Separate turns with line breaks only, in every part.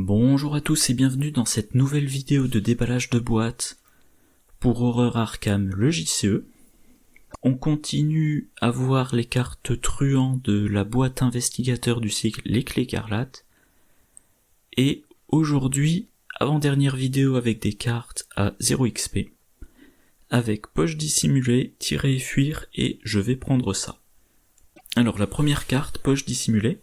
Bonjour à tous et bienvenue dans cette nouvelle vidéo de déballage de boîtes pour Horror Arkham, le JCE. On continue à voir les cartes truands de la boîte investigateur du cycle Les Clés Écarlates. Et aujourd'hui, avant-dernière vidéo avec des cartes à 0 XP, avec poche dissimulée, tirer et fuir, et je vais prendre ça. Alors la première carte, poche dissimulée.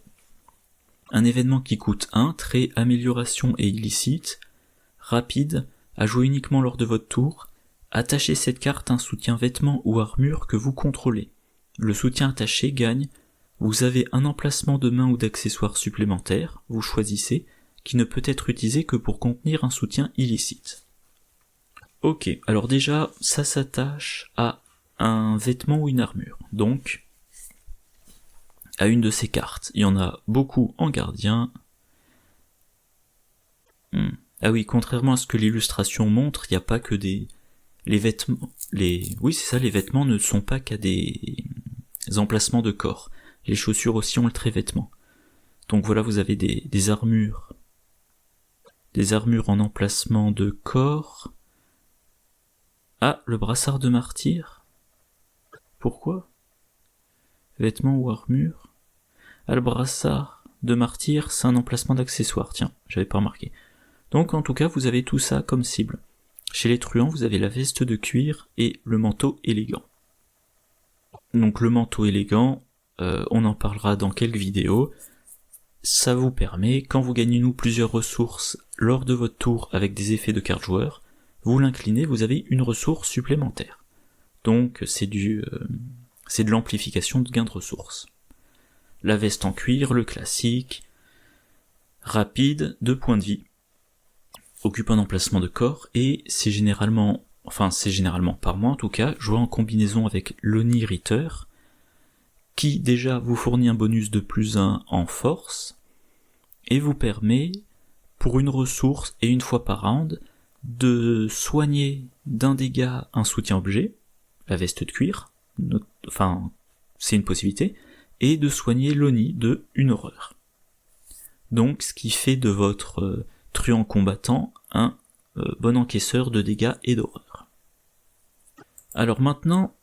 Un événement qui coûte 1, trait, amélioration et illicite, rapide, à jouer uniquement lors de votre tour. Attachez cette carte à un soutien vêtement ou armure que vous contrôlez. Le soutien attaché gagne. Vous avez un emplacement de main ou d'accessoire supplémentaire, vous choisissez, qui ne peut être utilisé que pour contenir un soutien illicite. Ok, alors déjà, ça s'attache à un vêtement ou une armure. Donc, à une de ces cartes. Il y en a beaucoup en gardien. Ah oui, contrairement à ce que l'illustration montre, il n'y a pas que des... Les vêtements... Oui, c'est ça, les vêtements ne sont pas qu'à des emplacements de corps. Les chaussures aussi ont le trait vêtement. Donc voilà, vous avez des armures. Des armures en emplacement de corps. Ah, le brassard de martyr. Pourquoi ? Vêtements ou armure. Ah, le brassard de martyr, c'est un emplacement d'accessoire, tiens, j'avais pas remarqué. Donc en tout cas, vous avez tout ça comme cible. Chez les truands, vous avez la veste de cuir et le manteau élégant. Donc le manteau élégant, on en parlera dans quelques vidéos. Ça vous permet, quand vous gagnez plusieurs ressources lors de votre tour avec des effets de carte joueur, vous l'inclinez, vous avez une ressource supplémentaire. Donc c'est de l'amplification de gain de ressources. La veste en cuir, le classique, rapide, 2 points de vie, occupe un emplacement de corps, et c'est généralement par mois en tout cas, joué en combinaison avec l'Oni Ritter, qui déjà vous fournit un bonus de +1 en force, et vous permet, pour une ressource et une fois par round, de soigner d'un dégât un soutien objet, la veste de cuir, c'est une possibilité, et de soigner l'Oni de une horreur. Donc ce qui fait de votre truand combattant un bon encaisseur de dégâts et d'horreur. Alors maintenant,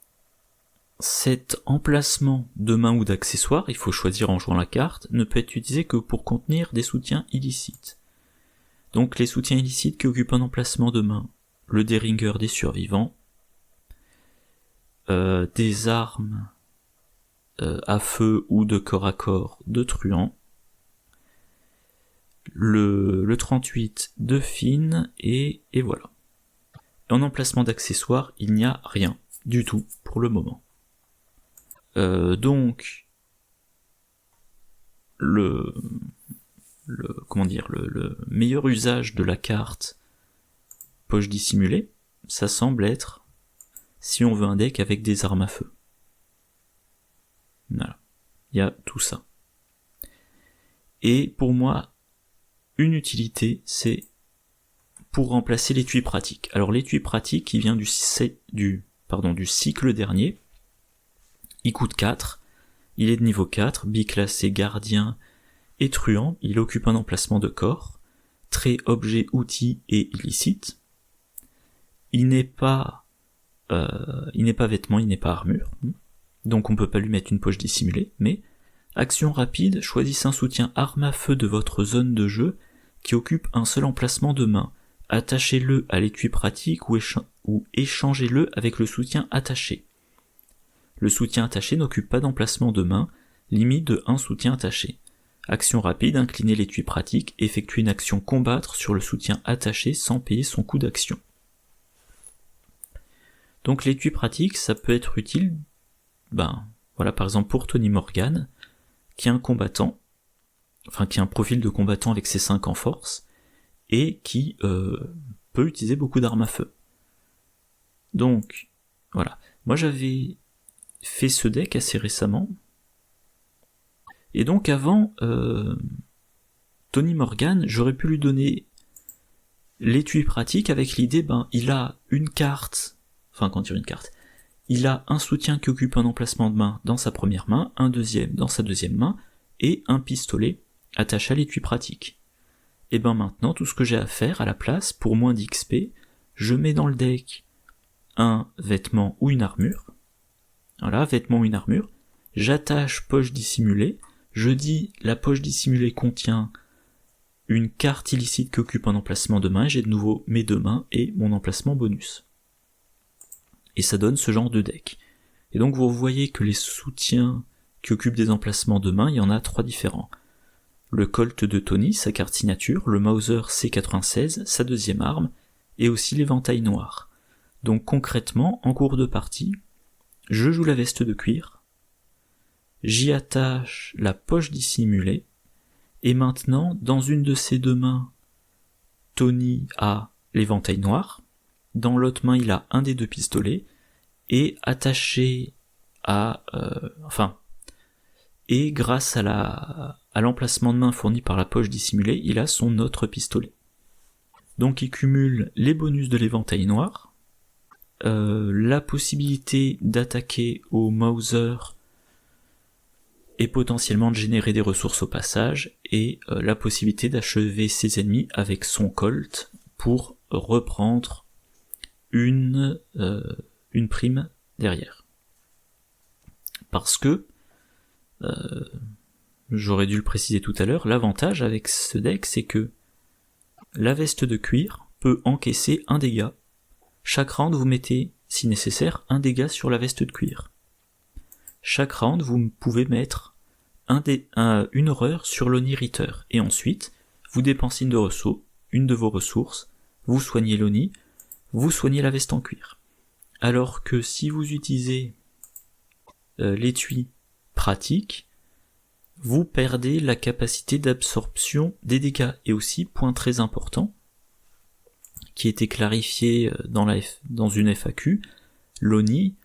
cet emplacement de main ou d'accessoire, il faut choisir en jouant la carte, ne peut être utilisé que pour contenir des soutiens illicites. Donc les soutiens illicites qui occupent un emplacement de main, le Derringer des survivants, des armes à feu ou de corps à corps de truand, le 38 de fine, et voilà. En emplacement d'accessoires, il n'y a rien du tout pour le moment. Donc le meilleur usage de la carte poche dissimulée, ça semble être si on veut un deck avec des armes à feu. Voilà, il y a tout ça. Et pour moi, une utilité, c'est pour remplacer l'étui pratique. Alors l'étui pratique, qui vient du cycle dernier, il coûte 4, il est de niveau 4, biclassé gardien et truand, il occupe un emplacement de corps, trait, objet, outil et illicite. Il n'est pas vêtement, il n'est pas armure. Donc on peut pas lui mettre une poche dissimulée, mais action rapide, choisissez un soutien arme à feu de votre zone de jeu qui occupe un seul emplacement de main. Attachez-le à l'étui pratique ou échangez-le avec le soutien attaché. Le soutien attaché n'occupe pas d'emplacement de main, limite de 1 soutien attaché. Action rapide, inclinez l'étui pratique, effectuez une action combattre sur le soutien attaché sans payer son coût d'action. Donc l'étui pratique, ça peut être utile, par exemple pour Tony Morgan, qui est un combattant, qui a un profil de combattant avec ses 5 en force, et qui peut utiliser beaucoup d'armes à feu. Donc, voilà. Moi j'avais fait ce deck assez récemment, et donc avant, Tony Morgan, j'aurais pu lui donner l'étui pratique avec l'idée, il a une carte, il a un soutien qui occupe un emplacement de main dans sa première main, un deuxième dans sa deuxième main, et un pistolet attaché à l'étui pratique. et ben maintenant tout ce que j'ai à faire à la place, pour moins d'XP, je mets dans le deck un vêtement ou une armure. Voilà, vêtement ou une armure. J'attache poche dissimulée. Je dis la poche dissimulée contient une carte illicite qui occupe un emplacement de main. J'ai de nouveau mes 2 mains et mon emplacement bonus. Et ça donne ce genre de deck. Et donc vous voyez que les soutiens qui occupent des emplacements de main, il y en a 3 différents. Le Colt de Tony, sa carte signature, le Mauser C96, sa deuxième arme, et aussi l'éventail noir. Donc concrètement, en cours de partie, je joue la veste de cuir, j'y attache la poche dissimulée, et maintenant, dans une de ses 2 mains, Tony a l'éventail noir, dans l'autre main il a un des 2 pistolets, et attaché et grâce à l'emplacement de main fourni par la poche dissimulée, il a son autre pistolet. Donc il cumule les bonus de l'éventail noir, la possibilité d'attaquer au Mauser et potentiellement de générer des ressources au passage, et la possibilité d'achever ses ennemis avec son Colt pour reprendre une prime derrière. Parce que, j'aurais dû le préciser tout à l'heure, l'avantage avec ce deck, c'est que la veste de cuir peut encaisser un dégât. Chaque round, vous mettez, si nécessaire, un dégât sur la veste de cuir. Chaque round, vous pouvez mettre une horreur sur l'Oni Ritter. Et ensuite, vous dépensez une de vos ressources, vous soignez l'Oni, vous soignez la veste en cuir. Alors que si vous utilisez l'étui pratique, vous perdez la capacité d'absorption des dégâts. Et aussi, point très important, qui était clarifié dans une FAQ, l'Oni,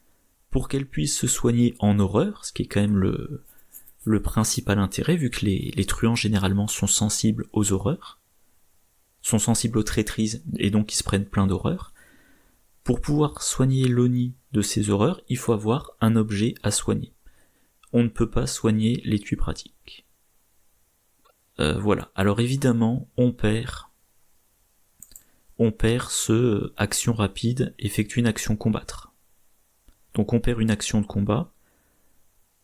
pour qu'elle puisse se soigner en horreur, ce qui est quand même le principal intérêt, vu que les truands généralement sont sensibles aux horreurs, sont sensibles aux traîtrises, et donc ils se prennent plein d'horreurs. Pour pouvoir soigner l'Oni de ces horreurs, il faut avoir un objet à soigner. On ne peut pas soigner l'étui pratique. Voilà. Alors évidemment, on perd ce action rapide, effectue une action combattre. Donc on perd une action de combat,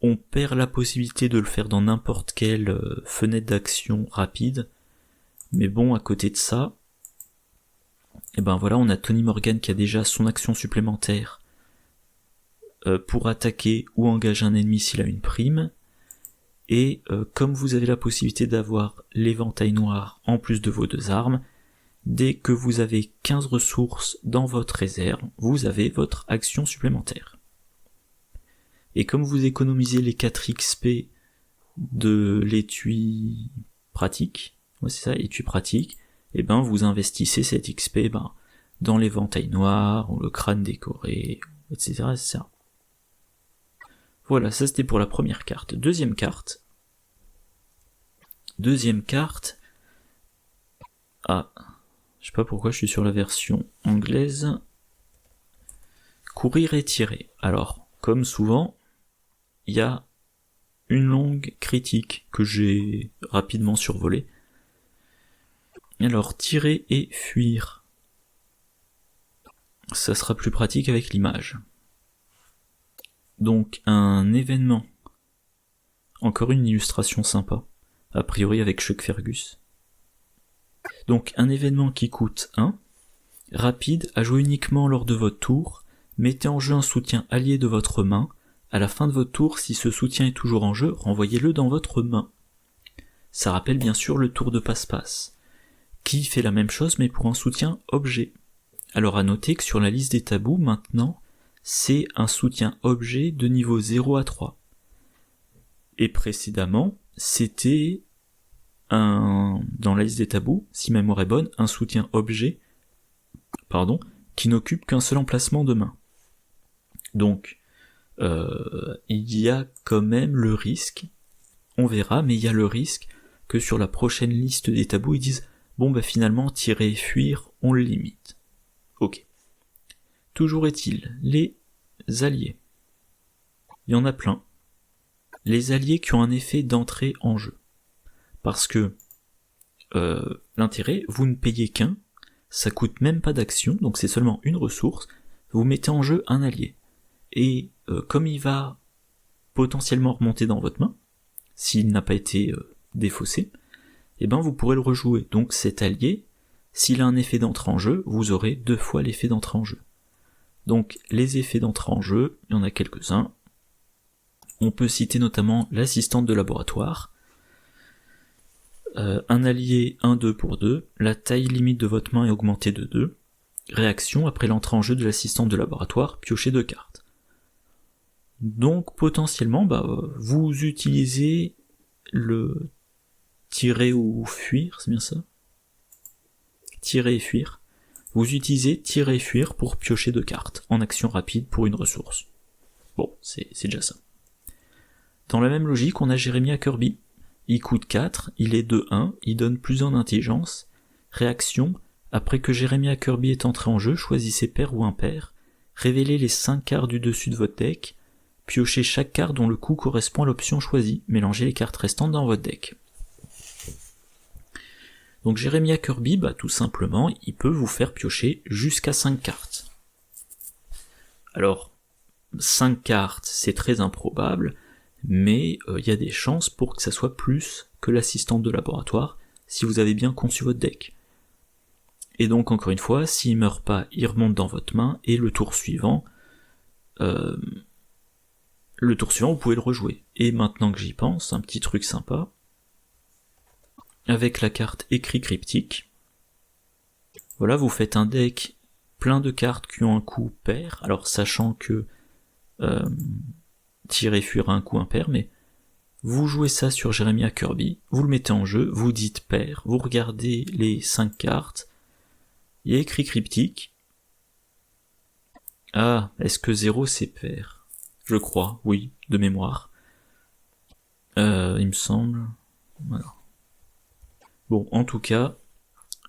on perd la possibilité de le faire dans n'importe quelle fenêtre d'action rapide, mais bon, à côté de ça, et ben voilà, on a Tony Morgan qui a déjà son action supplémentaire pour attaquer ou engager un ennemi s'il a une prime, et comme vous avez la possibilité d'avoir l'éventail noir en plus de vos 2 armes, dès que vous avez 15 ressources dans votre réserve, vous avez votre action supplémentaire. Et comme vous économisez les 4 XP de l'étui pratique, ouais c'est ça, étui pratique, et ben vous investissez cet XP dans l'éventail noir, ou le crâne décoré, etc., etc. Voilà, ça c'était pour la première carte. Deuxième carte. Ah, je sais pas pourquoi je suis sur la version anglaise. Courir et tirer. Alors, comme souvent, il y a une longue critique que j'ai rapidement survolée. Alors, tirer et fuir. Ça sera plus pratique avec l'image. Donc, un événement. Encore une illustration sympa. A priori avec Chuck Fergus. Donc, un événement qui coûte 1. Rapide, à jouer uniquement lors de votre tour. Mettez en jeu un soutien allié de votre main. À la fin de votre tour, si ce soutien est toujours en jeu, renvoyez-le dans votre main. Ça rappelle bien sûr le tour de passe-passe, qui fait la même chose mais pour un soutien objet. Alors à noter que sur la liste des tabous, maintenant, c'est un soutien objet de niveau 0 à 3. Et précédemment, c'était dans la liste des tabous, si ma mémoire est bonne, un soutien objet, qui n'occupe qu'un seul emplacement de main. Donc, il y a quand même le risque, on verra, mais il y a le risque que sur la prochaine liste des tabous, ils disent finalement, tirer et fuir, on le limite. Ok. Toujours est-il, les alliés. Il y en a plein. Les alliés qui ont un effet d'entrée en jeu. Parce que l'intérêt, vous ne payez qu'un, ça coûte même pas d'action, donc c'est seulement une ressource, vous mettez en jeu un allié. Et comme il va potentiellement remonter dans votre main, s'il n'a pas été défaussé, et ben vous pourrez le rejouer. Donc cet allié, s'il a un effet d'entrée en jeu, vous aurez 2 fois l'effet d'entrée en jeu. Donc les effets d'entrée en jeu, il y en a quelques-uns. On peut citer notamment l'assistante de laboratoire, un allié 1-2 pour 2, la taille limite de votre main est augmentée de 2, réaction après l'entrée en jeu de l'assistante de laboratoire, piochez 2 cartes. Donc potentiellement, vous utilisez le tirer ou fuir, c'est bien ça ? Tirer et fuir. Vous utilisez tirer et fuir pour piocher 2 cartes, en action rapide pour une ressource. Bon, c'est déjà ça. Dans la même logique, on a Jeremiah Kirby. Il coûte 4, il est de 1, il donne plus en intelligence. Réaction, après que Jeremiah Kirby est entré en jeu, choisissez pair ou impair, révélez les 5 cartes du dessus de votre deck, piochez chaque carte dont le coût correspond à l'option choisie, mélangez les cartes restantes dans votre deck. Donc Jeremiah Kirby, tout simplement, il peut vous faire piocher jusqu'à 5 cartes. Alors, 5 cartes, c'est très improbable, mais il y a des chances pour que ça soit plus que l'assistante de laboratoire, si vous avez bien conçu votre deck. Et donc, encore une fois, s'il meurt pas, il remonte dans votre main, et le tour suivant, vous pouvez le rejouer. Et maintenant que j'y pense, un petit truc sympa, avec la carte écrit cryptique, voilà, vous faites un deck plein de cartes qui ont un coût pair, alors sachant que tirer fuir a un coût impair, mais vous jouez ça sur Jeremiah Kirby, vous le mettez en jeu, vous dites pair, vous regardez les 5 cartes, il y a écrit cryptique. Ah, est-ce que 0 c'est pair ? Je crois, oui, de mémoire. Il me semble. Voilà. Bon, en tout cas,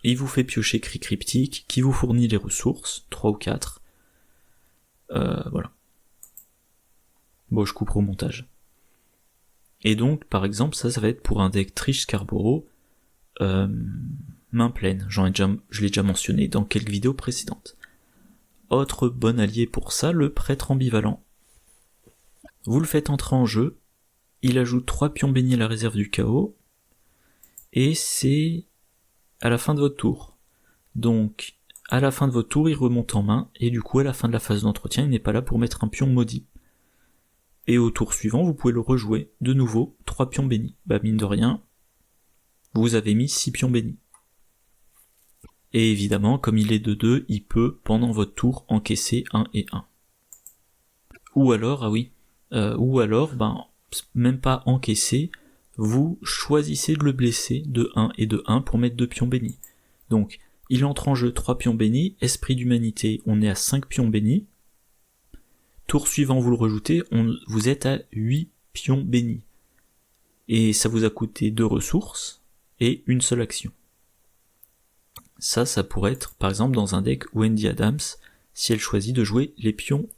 il vous fait piocher écrit cryptique, qui vous fournit les ressources, 3 ou 4. Voilà. Bon, je couperai au montage. Et donc, par exemple, ça va être pour un deck Trish Scarborough, main pleine, je l'ai déjà mentionné dans quelques vidéos précédentes. Autre bon allié pour ça, le prêtre ambivalent. Vous le faites entrer en jeu, il ajoute 3 pions bénis à la réserve du chaos, et c'est à la fin de votre tour. Donc, à la fin de votre tour, il remonte en main, et du coup, à la fin de la phase d'entretien, il n'est pas là pour mettre un pion maudit. Et au tour suivant, vous pouvez le rejouer, de nouveau, 3 pions bénis. Mine de rien, vous avez mis 6 pions bénis. Et évidemment, comme il est de 2, il peut, pendant votre tour, encaisser 1 et 1. Ou alors, même pas encaisser, vous choisissez de le blesser de 1 et de 1 pour mettre 2 pions bénis. Donc, il entre en jeu 3 pions bénis, esprit d'humanité, on est à 5 pions bénis. Tour suivant, vous le rejoutez, vous êtes à 8 pions bénis. Et ça vous a coûté 2 ressources et une seule action. Ça pourrait être, par exemple, dans un deck Wendy Adams, si elle choisit de jouer les pions,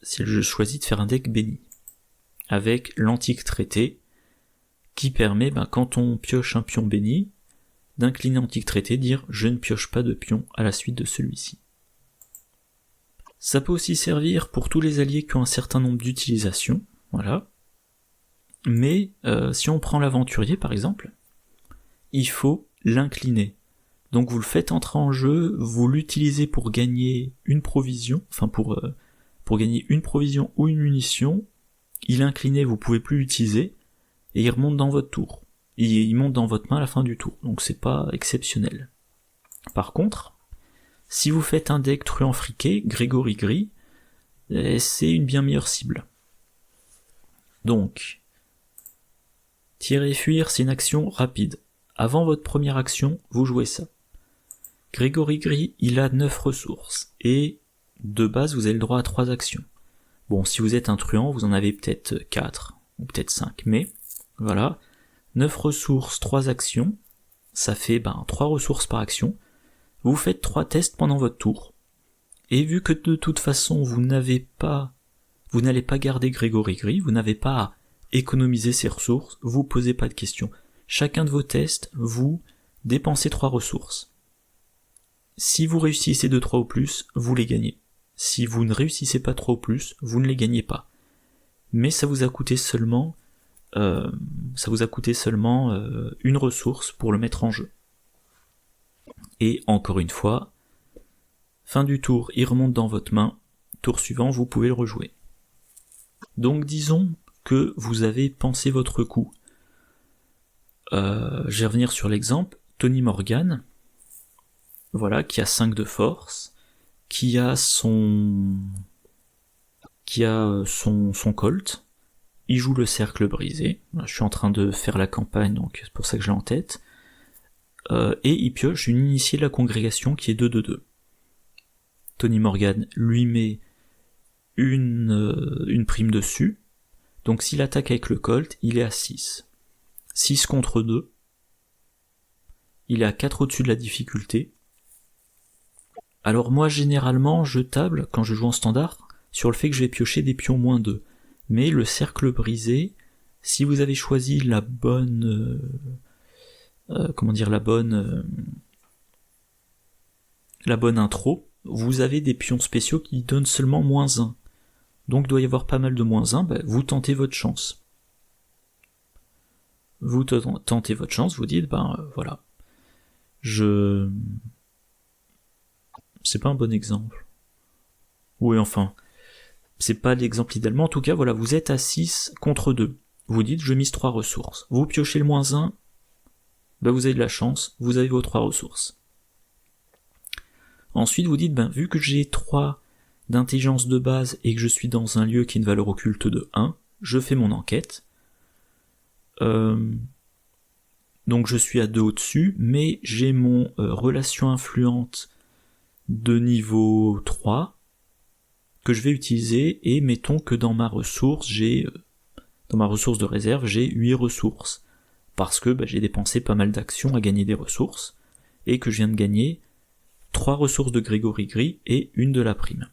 si elle choisit de faire un deck béni. Avec l'antique traité, qui permet, quand on pioche un pion béni, d'incliner antique traité, dire je ne pioche pas de pion à la suite de celui-ci. Ça peut aussi servir pour tous les alliés qui ont un certain nombre d'utilisations, voilà. Mais si on prend l'aventurier par exemple, il faut l'incliner. Donc vous le faites entrer en jeu, vous l'utilisez pour gagner une provision, pour gagner une provision ou une munition, il est incliné, vous pouvez plus l'utiliser, et il remonte dans votre tour. Il monte dans votre main à la fin du tour, donc c'est pas exceptionnel. Par contre, si vous faites un deck truand friqué, Grégory Gris, c'est une bien meilleure cible. Donc, tirer et fuir, c'est une action rapide. Avant votre première action, vous jouez ça. Grégory Gris, il a 9 ressources, et de base, vous avez le droit à 3 actions. Bon, si vous êtes un truand, vous en avez peut-être 4, ou peut-être 5, mais voilà, 9 ressources, 3 actions, ça fait 3 ressources par action. Vous faites 3 tests pendant votre tour, et vu que de toute façon vous n'allez pas garder Grégory Gris, vous n'avez pas à économiser ses ressources, vous posez pas de questions. Chacun de vos tests, vous dépensez 3 ressources. Si vous réussissez de 3 ou plus, vous les gagnez. Si vous ne réussissez pas 3 ou plus, vous ne les gagnez pas. Mais ça vous a coûté seulement une ressource pour le mettre en jeu. Et encore une fois, fin du tour, il remonte dans votre main, tour suivant, vous pouvez le rejouer. Donc disons que vous avez pensé votre coup. Je vais revenir sur l'exemple, Tony Morgan, voilà, qui a 5 de force, qui a son Colt, il joue le cercle brisé, je suis en train de faire la campagne, donc c'est pour ça que je l'ai en tête, et il pioche une initiée de la congrégation qui est 2-2-2. Tony Morgan lui met une prime dessus, donc s'il attaque avec le Colt, il est à 6. 6 contre 2, il est à 4 au-dessus de la difficulté. Alors moi généralement je table, quand je joue en standard, sur le fait que je vais piocher des pions moins 2. Mais le cercle brisé, si vous avez choisi la bonne... la bonne intro, vous avez des pions spéciaux qui donnent seulement moins 1. Donc il doit y avoir pas mal de moins 1, vous tentez votre chance. Vous tentez votre chance, vous dites, voilà. C'est pas un bon exemple. Oui, enfin, c'est pas l'exemple idéalement. En tout cas, voilà, vous êtes à 6 contre 2. Vous dites, je mise 3 ressources. Vous piochez le moins 1, vous avez de la chance, vous avez vos 3 ressources. Ensuite, vous dites, vu que j'ai 3 d'intelligence de base et que je suis dans un lieu qui a une valeur occulte de 1, je fais mon enquête. Donc je suis à 2 au-dessus, mais j'ai mon relation influente de niveau 3 que je vais utiliser, et mettons que dans ma ressource de réserve, j'ai 8 ressources, parce que j'ai dépensé pas mal d'actions à gagner des ressources, et que je viens de gagner 3 ressources de Grégory Gris et une de la prime.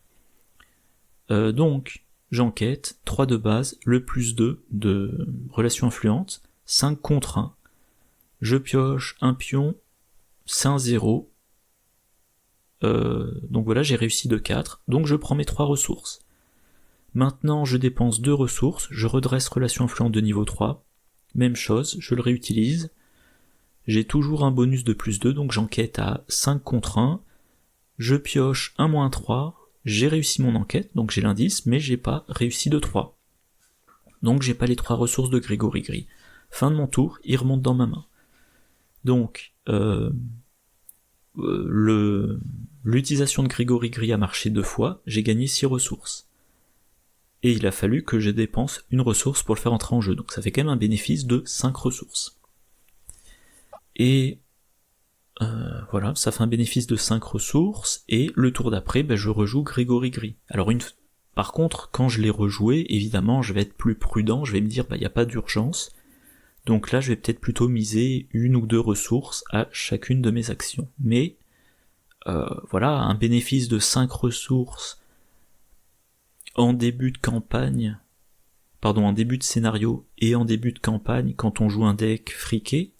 Donc, j'enquête, 3 de base, le plus 2 de relation influente, 5 contre 1. Je pioche un pion, c'est un 0. Donc voilà, j'ai réussi de 4, donc je prends mes 3 ressources. Maintenant, je dépense 2 ressources, je redresse relation influente de niveau 3, même chose, je le réutilise. J'ai toujours un bonus de plus 2, donc j'enquête à 5 contre 1. Je pioche un moins 3, j'ai réussi mon enquête, donc j'ai l'indice, mais j'ai pas réussi de 3. Donc j'ai pas les 3 ressources de Grégory Gris. Fin de mon tour, il remonte dans ma main. Donc, l'utilisation de Grégory Gris a marché 2 fois, j'ai gagné 6 ressources. Et il a fallu que je dépense une ressource pour le faire entrer en jeu, donc ça fait quand même un bénéfice de 5 ressources. Et voilà, ça fait un bénéfice de 5 ressources, et le tour d'après, je rejoue Grégory Gris. Alors par contre, quand je l'ai rejoué, évidemment, je vais être plus prudent, je vais me dire, il n'y a pas d'urgence, donc là, je vais peut-être plutôt miser 1 ou 2 ressources à chacune de mes actions. Mais, voilà, un bénéfice de 5 ressources en début de campagne, en début de scénario et en début de campagne, quand on joue un deck friqué,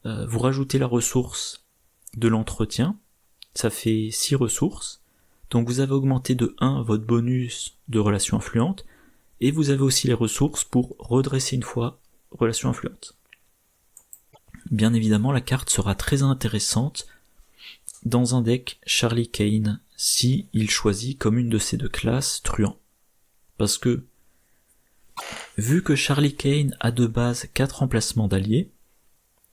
vous rajoutez la ressource de l'entretien, ça fait 6 ressources, donc vous avez augmenté de 1 votre bonus de relation influente, et vous avez aussi les ressources pour redresser une fois relation influente. Bien évidemment, la carte sera très intéressante dans un deck Charlie Kane, si il choisit comme une de ces 2 classes truand. Parce que, vu que Charlie Kane a de base 4 emplacements d'alliés,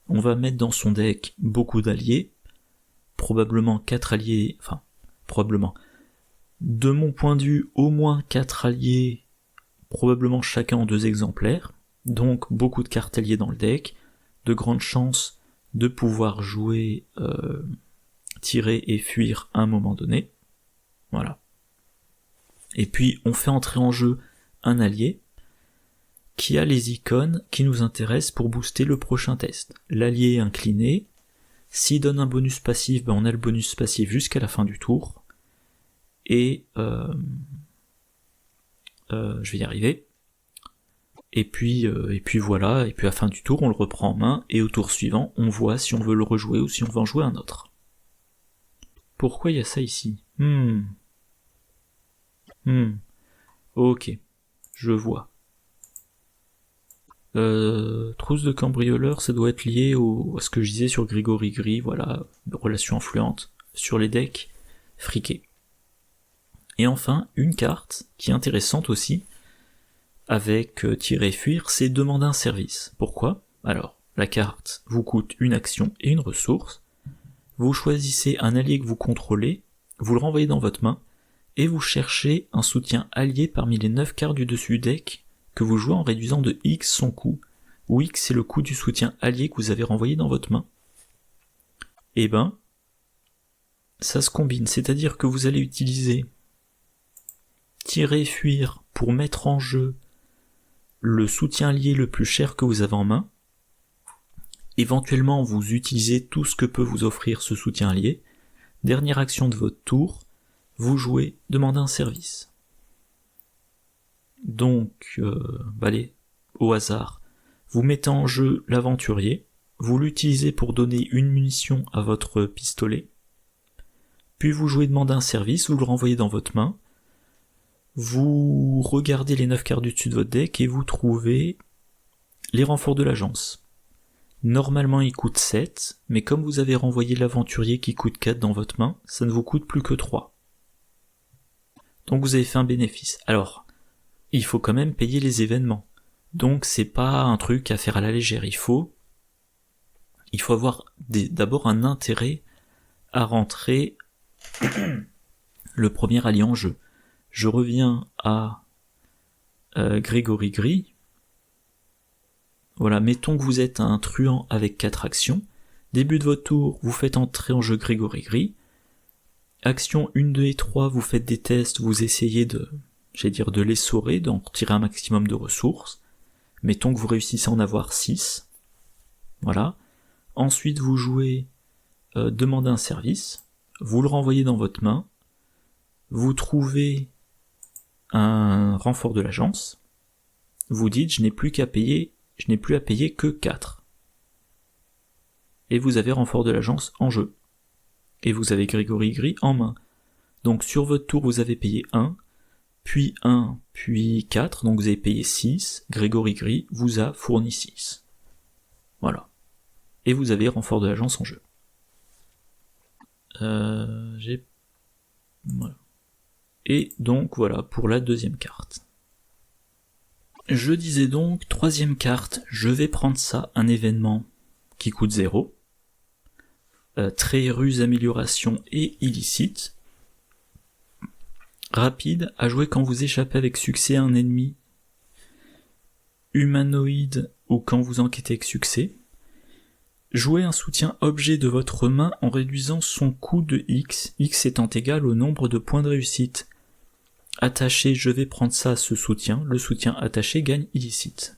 on va mettre dans son deck beaucoup d'alliés, probablement 4 alliés, de mon point de vue, au moins 4 alliés, probablement chacun en 2 exemplaires, donc beaucoup de cartes alliées dans le deck, de grandes chances de pouvoir jouer, tirer et fuir à un moment donné. Voilà. Et puis on fait entrer en jeu un allié qui a les icônes qui nous intéressent pour booster le prochain test. L'allié incliné, s'il donne un bonus passif, on a le bonus passif jusqu'à la fin du tour, et je vais y arriver. et puis voilà, et puis à la fin du tour, on le reprend en main, et au tour suivant, on voit si on veut le rejouer ou si on veut en jouer un autre. Pourquoi il y a ça ici? Ok, je vois. Trousse de cambrioleur, ça doit être lié à ce que je disais sur Grégory Gris, voilà, relation influente, sur les decks friqués. Et enfin, une carte qui est intéressante aussi, avec tirer et fuir, c'est demander un service. Pourquoi? Alors, la carte vous coûte une action et une ressource, vous choisissez un allié que vous contrôlez, vous le renvoyez dans votre main, et vous cherchez un soutien allié parmi les 9 cartes du dessus du deck que vous jouez en réduisant de X son coût, où X c'est le coût du soutien allié que vous avez renvoyé dans votre main. Et ben, ça se combine, c'est-à-dire que vous allez utiliser tirer et fuir pour mettre en jeu le soutien allié le plus cher que vous avez en main. Éventuellement, vous utilisez tout ce que peut vous offrir ce soutien allié. Dernière action de votre tour, vous jouez demander un service. Donc, allez, au hasard, vous mettez en jeu l'aventurier, vous l'utilisez pour donner une munition à votre pistolet, puis vous jouez demander un service, vous le renvoyez dans votre main, vous regardez les 9 cartes du dessus de votre deck et vous trouvez les renforts de l'agence. Normalement il coûte 7, mais comme vous avez renvoyé l'aventurier qui coûte 4 dans votre main, ça ne vous coûte plus que 3. Donc vous avez fait un bénéfice. Alors, il faut quand même payer les événements. Donc c'est pas un truc à faire à la légère, il faut avoir d'abord un intérêt à rentrer le premier allié en jeu. Je reviens à Grégory Gris. Voilà, mettons que vous êtes un truand avec 4 actions. Début de votre tour, vous faites entrer en jeu Grégory Gris. Action 1, 2 et 3, vous faites des tests, vous essayez de l'essorer, d'en retirer un maximum de ressources. Mettons que vous réussissez à en avoir 6. Voilà. Ensuite, vous jouez demander un service. Vous le renvoyez dans votre main. Vous trouvez un renfort de l'agence. Vous dites, je n'ai plus à payer que 4. Et vous avez renfort de l'agence en jeu. Et vous avez Grégory Gris en main. Donc sur votre tour, vous avez payé 1, puis 4, donc vous avez payé 6. Grégory Gris vous a fourni 6. Voilà. Et vous avez renfort de l'agence en jeu. Voilà. Et donc voilà pour la deuxième carte. Je disais donc, troisième carte, je vais prendre ça, un événement qui coûte 0. Trait, ruse, amélioration et illicite. Rapide, à jouer quand vous échappez avec succès à un ennemi humanoïde ou quand vous enquêtez avec succès. Jouez un soutien objet de votre main en réduisant son coût de X, X étant égal au nombre de points de réussite. Attaché, je vais prendre ça à ce soutien, le soutien attaché gagne illicite.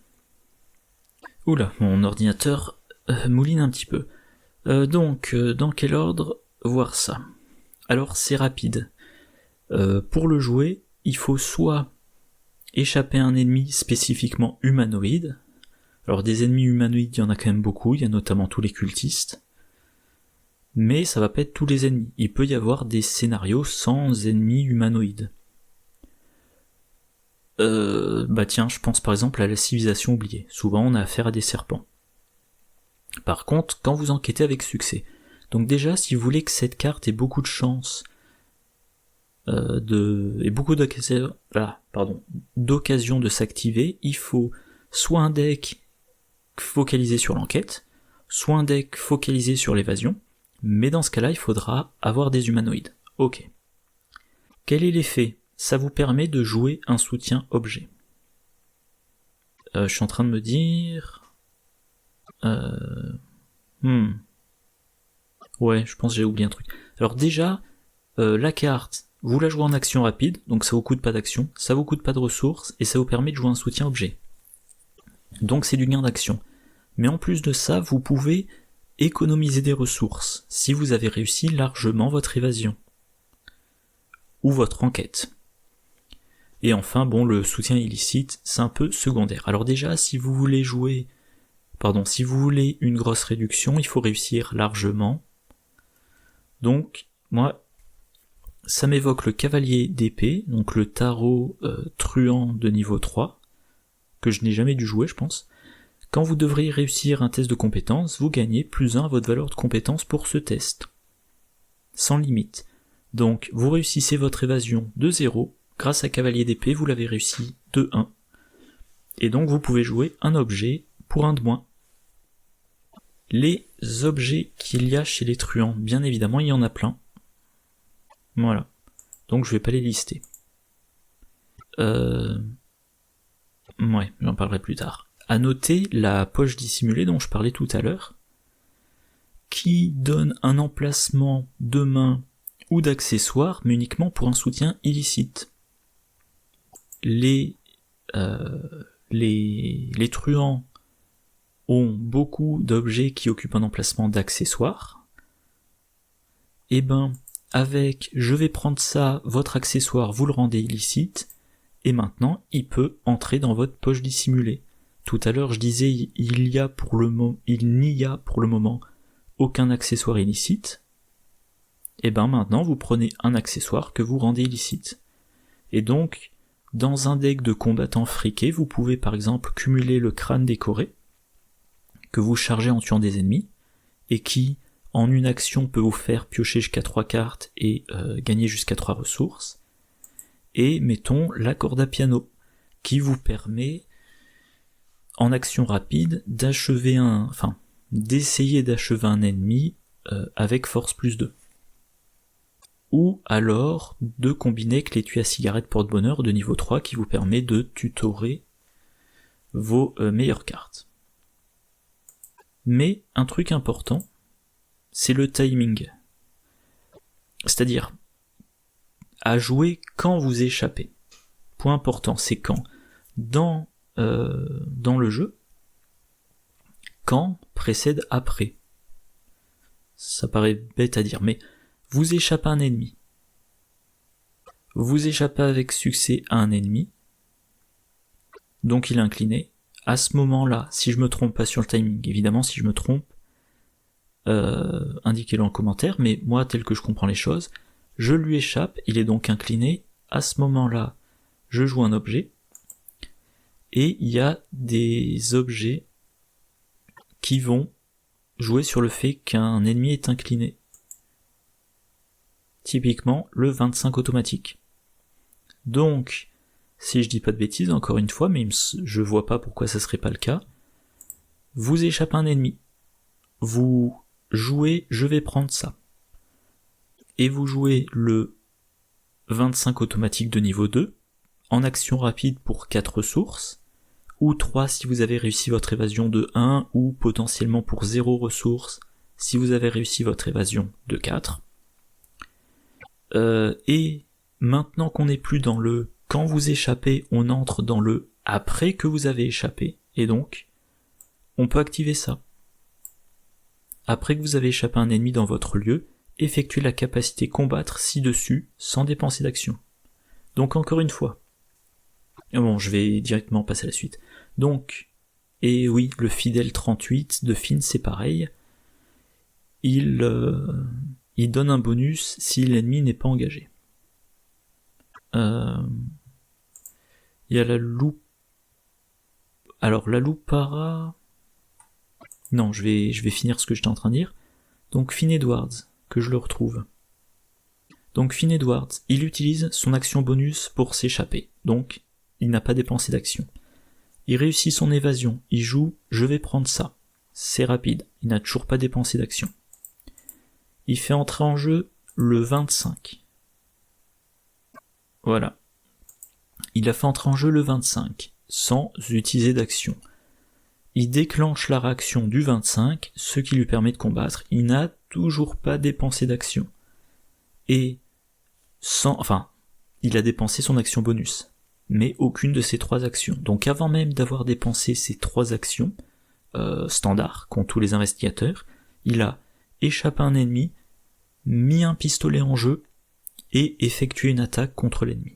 Oula, mon ordinateur mouline un petit peu. Donc, dans quel ordre voir ça? Alors c'est rapide. Pour le jouer, il faut soit échapper à un ennemi spécifiquement humanoïde. Alors des ennemis humanoïdes, il y en a quand même beaucoup, il y a notamment tous les cultistes. Mais ça va pas être tous les ennemis. Il peut y avoir des scénarios sans ennemis humanoïdes. Tiens, je pense par exemple à la civilisation oubliée. Souvent on a affaire à des serpents. Par contre, quand vous enquêtez avec succès. Donc déjà, si vous voulez que cette carte ait beaucoup de chance et beaucoup d'occasions de s'activer, il faut soit un deck focalisé sur l'enquête, soit un deck focalisé sur l'évasion, mais dans ce cas-là, il faudra avoir des humanoïdes. Ok. Quel est l'effet? Ça vous permet de jouer un soutien objet. Je suis en train de me dire... Ouais, je pense que j'ai oublié un truc. Alors déjà, la carte, vous la jouez en action rapide, donc ça vous coûte pas d'action, ça vous coûte pas de ressources, et ça vous permet de jouer un soutien objet. Donc c'est du gain d'action. Mais en plus de ça, vous pouvez économiser des ressources, si vous avez réussi largement votre évasion. Ou votre enquête. Et enfin, bon, le soutien illicite, c'est un peu secondaire. Alors déjà, si vous voulez une grosse réduction, il faut réussir largement. Donc, moi, ça m'évoque le cavalier d'épée, donc le tarot truand de niveau 3, que je n'ai jamais dû jouer, je pense. Quand vous devriez réussir un test de compétence, vous gagnez +1 à votre valeur de compétence pour ce test. Sans limite. Donc, vous réussissez votre évasion de 0, grâce à cavalier d'épée, vous l'avez réussi de 1. Et donc, vous pouvez jouer un objet pour 1 de moins. Les objets qu'il y a chez les truands, bien évidemment, il y en a plein. Voilà. Donc, je vais pas les lister. Ouais, j'en parlerai plus tard. À noter la poche dissimulée dont je parlais tout à l'heure, qui donne un emplacement de main ou d'accessoires, mais uniquement pour un soutien illicite. Les truands ont beaucoup d'objets qui occupent un emplacement d'accessoires. Et ben, avec « je vais prendre ça », votre accessoire, vous le rendez illicite, et maintenant, il peut entrer dans votre poche dissimulée. Tout à l'heure, je disais, il n'y a pour le moment aucun accessoire illicite. Et ben maintenant, vous prenez un accessoire que vous rendez illicite. Et donc, dans un deck de combattants friqués, vous pouvez par exemple cumuler le crâne décoré, que vous chargez en tuant des ennemis, et qui, en une action, peut vous faire piocher jusqu'à 3 cartes et gagner jusqu'à 3 ressources. Et mettons la corde à piano, qui vous permet, en action rapide, d'essayer d'achever un ennemi avec force +2. Ou alors de combiner avec l'étui à cigarette porte-bonheur de niveau 3 qui vous permet de tutorer vos meilleures cartes. Mais un truc important, c'est le timing. C'est-à-dire, à jouer quand vous échappez. Point important, c'est quand. Dans le jeu, quand précède après. Ça paraît bête à dire, mais vous échappez à un ennemi. Vous échappez avec succès à un ennemi, donc il est incliné. À ce moment-là, si je me trompe pas sur le timing, évidemment si je me trompe, indiquez-le en commentaire, mais moi tel que je comprends les choses, je lui échappe, il est donc incliné, à ce moment-là, je joue un objet, et il y a des objets qui vont jouer sur le fait qu'un ennemi est incliné. Typiquement, le 25 automatique. Donc, si je dis pas de bêtises, encore une fois, mais je vois pas pourquoi ça serait pas le cas, vous échappez un ennemi. Vous jouez, je vais prendre ça. Et vous jouez le 25 automatique de niveau 2, en action rapide pour 4 ressources, ou 3 si vous avez réussi votre évasion de 1, ou potentiellement pour 0 ressources si vous avez réussi votre évasion de 4. Et maintenant qu'on n'est plus dans le quand vous échappez, on entre dans le après que vous avez échappé, et donc on peut activer ça. Après que vous avez échappé à un ennemi dans votre lieu, effectuez la capacité combattre ci-dessus sans dépenser d'action. Donc encore une fois, bon, je vais directement passer à la suite. Donc, et oui, le fidèle 38 de Finn, c'est pareil. Il donne un bonus si l'ennemi n'est pas engagé. Il y a la loupe. Alors la loupara. Non, je vais finir ce que j'étais en train de dire. Donc Finn Edwards, que je le retrouve. Donc Finn Edwards, il utilise son action bonus pour s'échapper. Donc il n'a pas dépensé d'action. Il réussit son évasion, il joue « je vais prendre ça ». C'est rapide, il n'a toujours pas dépensé d'action. Il fait entrer en jeu le 25. Voilà. Il a fait entrer en jeu le 25, sans utiliser d'action. Il déclenche la réaction du 25, ce qui lui permet de combattre. Il n'a toujours pas dépensé d'action. Et il a dépensé son action bonus, mais aucune de ces 3 actions. Donc avant même d'avoir dépensé ces 3 actions, standards, qu'ont tous les investigateurs, il a échappé à un ennemi, mis un pistolet en jeu, et effectué une attaque contre l'ennemi.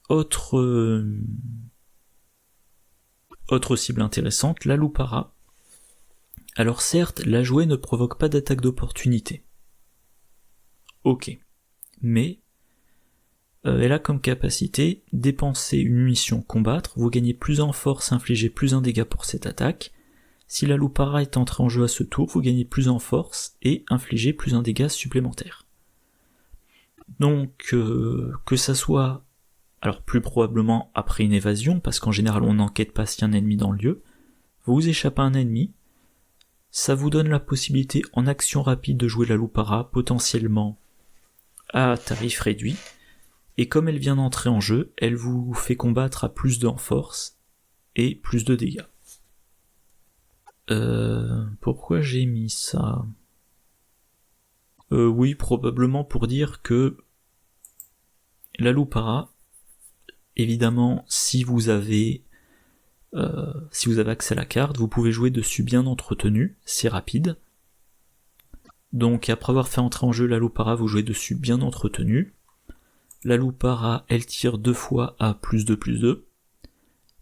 Autre cible intéressante, la Lupara. Alors certes, la jouée ne provoque pas d'attaque d'opportunité. Ok. Mais elle a comme capacité dépenser une munition combattre, vous gagnez plus en force, infligez plus un dégât pour cette attaque. Si la Lupara est entrée en jeu à ce tour, vous gagnez plus en force et infligez plus un dégât supplémentaire. Donc que ça soit, alors plus probablement après une évasion, parce qu'en général on n'enquête pas s'il y a un ennemi dans le lieu, vous échappez à un ennemi, ça vous donne la possibilité en action rapide de jouer la Lupara, potentiellement à tarif réduit, et comme elle vient d'entrer en jeu, elle vous fait combattre à plus de en force et plus de dégâts. Pourquoi j'ai mis ça ? Oui, probablement pour dire que la Lupara, évidemment, si vous avez accès à la carte, vous pouvez jouer dessus bien entretenu, c'est rapide. Donc après avoir fait entrer en jeu la Lupara, vous jouez dessus bien entretenu. La Lupara, elle tire 2 fois à plus 2,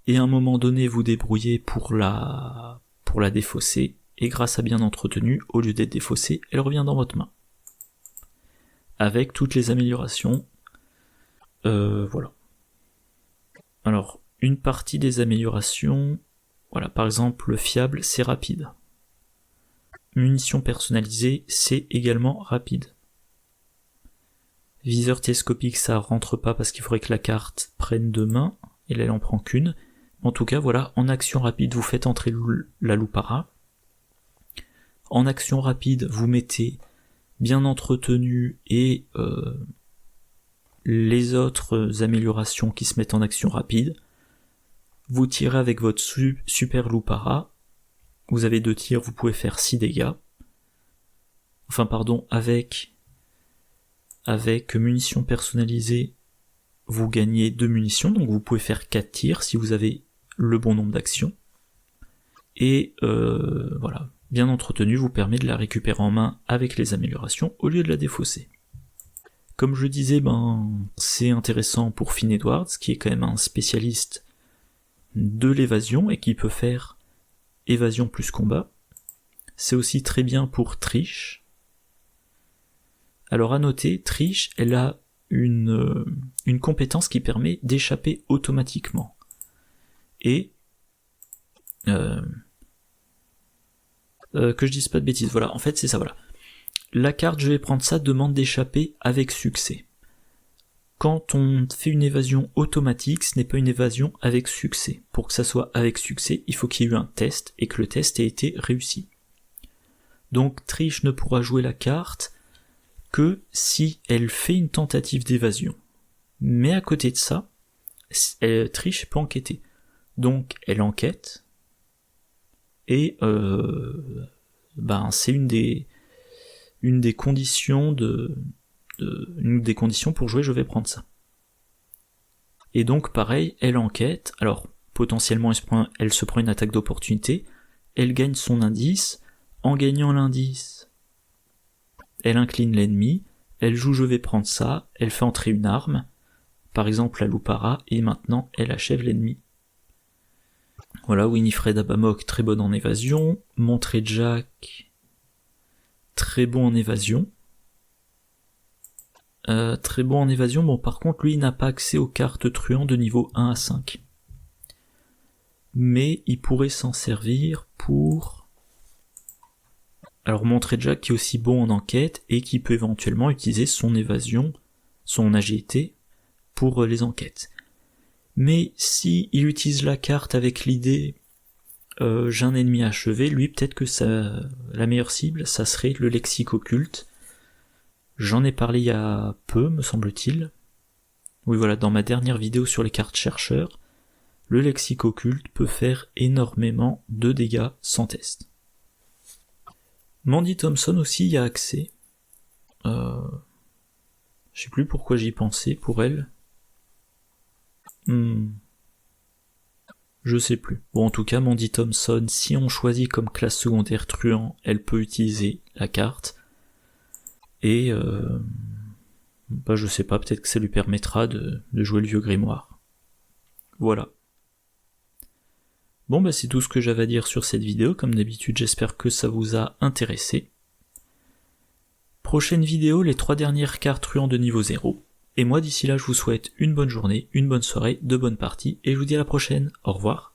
et à un moment donné, vous débrouillez pour la défausser, et grâce à bien entretenu, au lieu d'être défaussée, elle revient dans votre main. Avec toutes les améliorations, voilà. Alors, une partie des améliorations, voilà, par exemple, le fiable, c'est rapide. Munitions personnalisées, c'est également rapide. Viseur télescopique, ça rentre pas parce qu'il faudrait que la carte prenne 2 mains, et là elle en prend qu'une. En tout cas, voilà, en action rapide, vous faites entrer la Lupara. En action rapide, vous mettez bien entretenu et les autres améliorations qui se mettent en action rapide. Vous tirez avec votre super Lupara. Vous avez 2 tirs, vous pouvez faire 6 dégâts. Enfin, pardon, avec munitions personnalisées, vous gagnez 2 munitions, donc vous pouvez faire 4 tirs si vous avez le bon nombre d'actions. Et voilà, bien entretenu vous permet de la récupérer en main avec les améliorations au lieu de la défausser. Comme je disais, c'est intéressant pour Finn Edwards, qui est quand même un spécialiste de l'évasion et qui peut faire évasion plus combat. C'est aussi très bien pour Trish. Alors à noter, Trish, elle a une compétence qui permet d'échapper automatiquement. Et que je dise pas de bêtises, voilà, en fait c'est ça, voilà. La carte, je vais prendre ça, demande d'échapper avec succès. Quand on fait une évasion automatique, ce n'est pas une évasion avec succès. Pour que ça soit avec succès, il faut qu'il y ait eu un test et que le test ait été réussi. Donc Trish ne pourra jouer la carte que si elle fait une tentative d'évasion. Mais à côté de ça, Trish peut enquêter. Donc elle enquête, et c'est une des conditions une des conditions pour jouer, je vais prendre ça. Et donc pareil, elle enquête, alors potentiellement elle se prend une attaque d'opportunité, elle gagne son indice, en gagnant l'indice, elle incline l'ennemi, elle joue je vais prendre ça, elle fait entrer une arme, par exemple la Lupara, et maintenant elle achève l'ennemi. Voilà, Winifred Abamok, très bonne en évasion, Montré Jack, très bon en évasion. Bon par contre lui il n'a pas accès aux cartes truands de niveau 1 à 5. Mais il pourrait s'en servir pour... Alors Montré Jack qui est aussi bon en enquête et qui peut éventuellement utiliser son évasion, son agilité, pour les enquêtes. Mais si il utilise la carte avec l'idée j'ai un ennemi achevé, lui peut-être que la meilleure cible ça serait le lexique occulte. J'en ai parlé il y a peu, me semble-t-il. Oui voilà, dans ma dernière vidéo sur les cartes chercheurs, le lexique occulte peut faire énormément de dégâts sans test. Mandy Thompson aussi y a accès. Je sais plus pourquoi j'y pensais pour elle. Je sais plus. Bon, en tout cas, Mandy Thompson, si on choisit comme classe secondaire truand, elle peut utiliser la carte. Et je sais pas, peut-être que ça lui permettra de jouer le vieux grimoire. Voilà. Bon bah c'est tout ce que j'avais à dire sur cette vidéo, comme d'habitude j'espère que ça vous a intéressé. Prochaine vidéo, les 3 dernières cartes truands de niveau 0. Et moi d'ici là je vous souhaite une bonne journée, une bonne soirée, de bonnes parties, et je vous dis à la prochaine, au revoir.